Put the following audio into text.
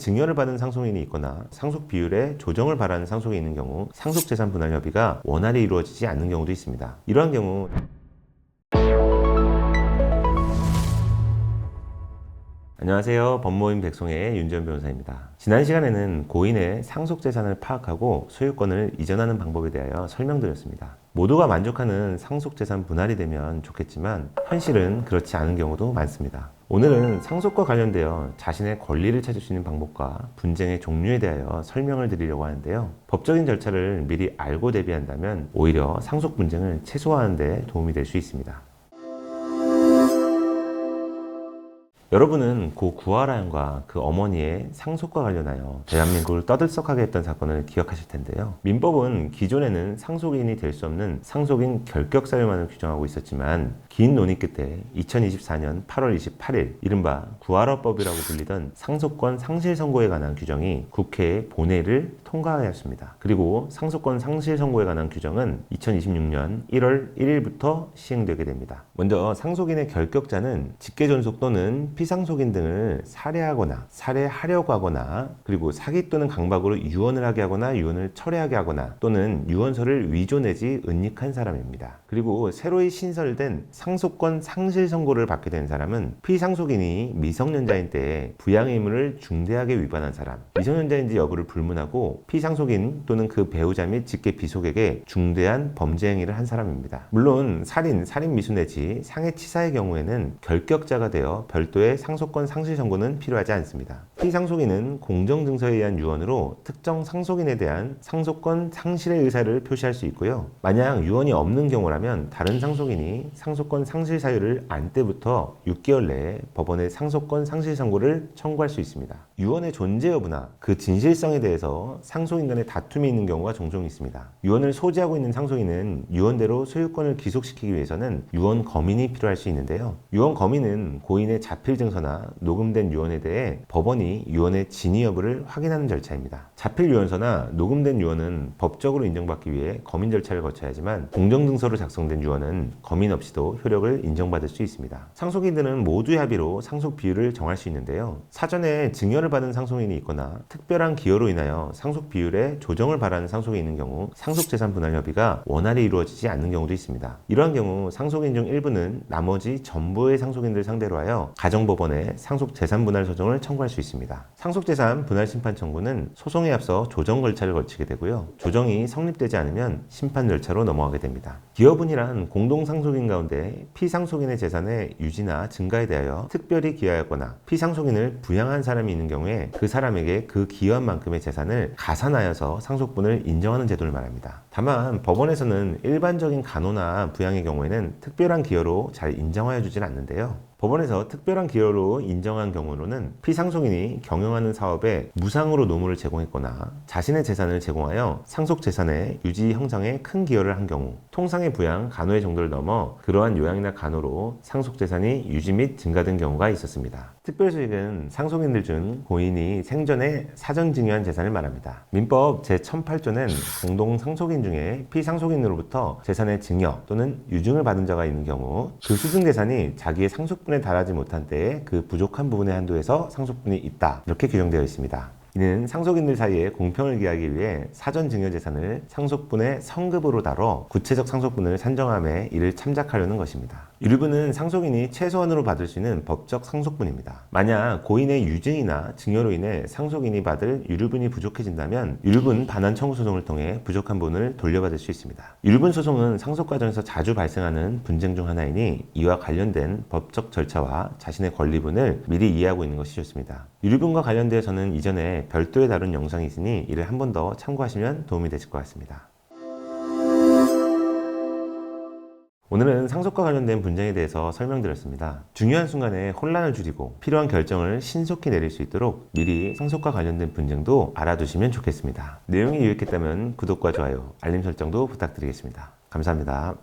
증여를 받은 상속인이 있거나 상속 비율의 조정을 바라는 상속이 있는 경우 상속재산 분할 협의가 원활히 이루어지지 않는 경우도 있습니다. 이러한 경우 안녕하세요. 법무법인 백송의 윤지원 변호사입니다. 지난 시간에는 고인의 상속재산을 파악하고 소유권을 이전하는 방법에 대하여 설명드렸습니다. 모두가 만족하는 상속재산 분할이 되면 좋겠지만 현실은 그렇지 않은 경우도 많습니다. 오늘은 상속과 관련되어 자신의 권리를 찾을 수 있는 방법과 분쟁의 종류에 대하여 설명을 드리려고 하는데요. 법적인 절차를 미리 알고 대비한다면 오히려 상속 분쟁을 최소화하는 데 도움이 될 수 있습니다. 여러분은 고 구하라 양과 그 어머니의 상속과 관련하여 대한민국을 떠들썩하게 했던 사건을 기억하실 텐데요. 민법은 기존에는 상속인이 될 수 없는 상속인 결격 사유만을 규정하고 있었지만 긴 논의 끝에 2024년 8월 28일 이른바 구하라법이라고 불리던 상속권 상실 선고에 관한 규정이 국회의 본회의를 통과하였습니다. 그리고 상속권 상실 선고에 관한 규정은 2026년 1월 1일부터 시행되게 됩니다. 먼저 상속인의 결격자는 직계존속 또는 피상속인 등을 살해하거나 살해하려고 하거나 그리고 사기 또는 강박으로 유언을 하게 하거나 유언을 철회하게 하거나 또는 유언서를 위조 내지 은닉한 사람입니다. 그리고 새로이 신설된 상속권 상실 선고를 받게 된 사람은 피상속인이 미성년자인 때에 부양의 의무를 중대하게 위반한 사람, 미성년자인지 여부를 불문하고 피상속인 또는 그 배우자 및 직계 비속에게 중대한 범죄 행위를 한 사람입니다. 물론 살인, 살인미수 내지 상해치사의 경우에는 결격자가 되어 별도의 상속권 상실 선고는 필요하지 않습니다. 피상속인은 공정증서에 의한 유언으로 특정 상속인에 대한 상속권 상실의 의사를 표시할 수 있고요. 만약 유언이 없는 경우라면 다른 상속인이 상속권 상실 사유를 안 때부터 6개월 내에 법원에 상속권 상실 선고를 청구할 수 있습니다. 유언의 존재 여부나 그 진실성에 대해서 상속인 간의 다툼이 있는 경우가 종종 있습니다. 유언을 소지하고 있는 상속인은 유언대로 소유권을 기속시키기 위해서는 유언 검인이 필요할 수 있는데요. 유언 검인은 고인의 자필 증서나 녹음된 유언에 대해 법원이 유언의 진위 여부를 확인하는 절차입니다. 자필 유언서나 녹음된 유언은 법적으로 인정받기 위해 검인 절차를 거쳐야 하지만 공정증서로 작성된 유언은 검인 없이도 효력을 인정받을 수 있습니다. 상속인들은 모두의 합의로 상속 비율을 정할 수 있는데요. 사전에 증여를 받은 상속인이 있거나 특별한 기여로 인하여 상속 비율의 조정을 바라는 상속이 있는 경우 상속재산 분할 협의가 원활히 이루어지지 않는 경우도 있습니다. 이러한 경우 상속인 중 일부는 나머지 전부의 상속인들 상대로 하여 가정법원에 상속재산 분할 소송을 청구할 수 있습니다. 상속재산 분할 심판 청구는 소송에 앞서 조정 절차를 거치게 되고요. 조정이 성립되지 않으면 심판 절차로 넘어가게 됩니다. 기여분이란 공동상속인 가운데 피상속인의 재산의 유지나 증가에 대하여 특별히 기여하거나 피상속인을 부양한 사람이 있는 경우에 그 사람에게 그 기여한 만큼의 재산을 가산하여서 상속분을 인정하는 제도를 말합니다. 다만 법원에서는 일반적인 간호나 부양의 경우에는 특별한 기여로 잘 인정하여 주진 않는데요. 법원에서 특별한 기여로 인정한 경우로는 피상속인이 경영하는 사업에 무상으로 노무를 제공했거나 자신의 재산을 제공하여 상속재산의 유지 형성에 큰 기여를 한 경우, 통상의 부양, 간호의 정도를 넘어 그러한 요양이나 간호로 상속재산이 유지 및 증가된 경우가 있었습니다. 특별수익은 상속인들 중 고인이 생전에 사전 증여한 재산을 말합니다. 민법 제1008조는 공동상속인 중에 피상속인으로부터 재산의 증여 또는 유증을 받은 자가 있는 경우 그 수증 재산이 자기의 상속분에 달하지 못한 때에 그 부족한 부분의 한도에서 상속분이 있다. 이렇게 규정되어 있습니다. 이는 상속인들 사이에 공평을 기하기 위해 사전 증여 재산을 상속분의 성급으로 다뤄 구체적 상속분을 산정함에 이를 참작하려는 것입니다. 유류분은 상속인이 최소한으로 받을 수 있는 법적 상속분입니다. 만약 고인의 유증이나 증여로 인해 상속인이 받을 유류분이 부족해진다면 유류분 반환 청구 소송을 통해 부족한 분을 돌려받을 수 있습니다. 유류분 소송은 상속 과정에서 자주 발생하는 분쟁 중 하나이니 이와 관련된 법적 절차와 자신의 권리분을 미리 이해하고 있는 것이 좋습니다. 유류분과 관련되어서는 이전에 별도에 다룬 영상이 있으니 이를 한 번 더 참고하시면 도움이 되실 것 같습니다. 오늘은 상속과 관련된 분쟁에 대해서 설명드렸습니다. 중요한 순간에 혼란을 줄이고 필요한 결정을 신속히 내릴 수 있도록 미리 상속과 관련된 분쟁도 알아두시면 좋겠습니다. 내용이 유익했다면 구독과 좋아요, 알림 설정도 부탁드리겠습니다. 감사합니다.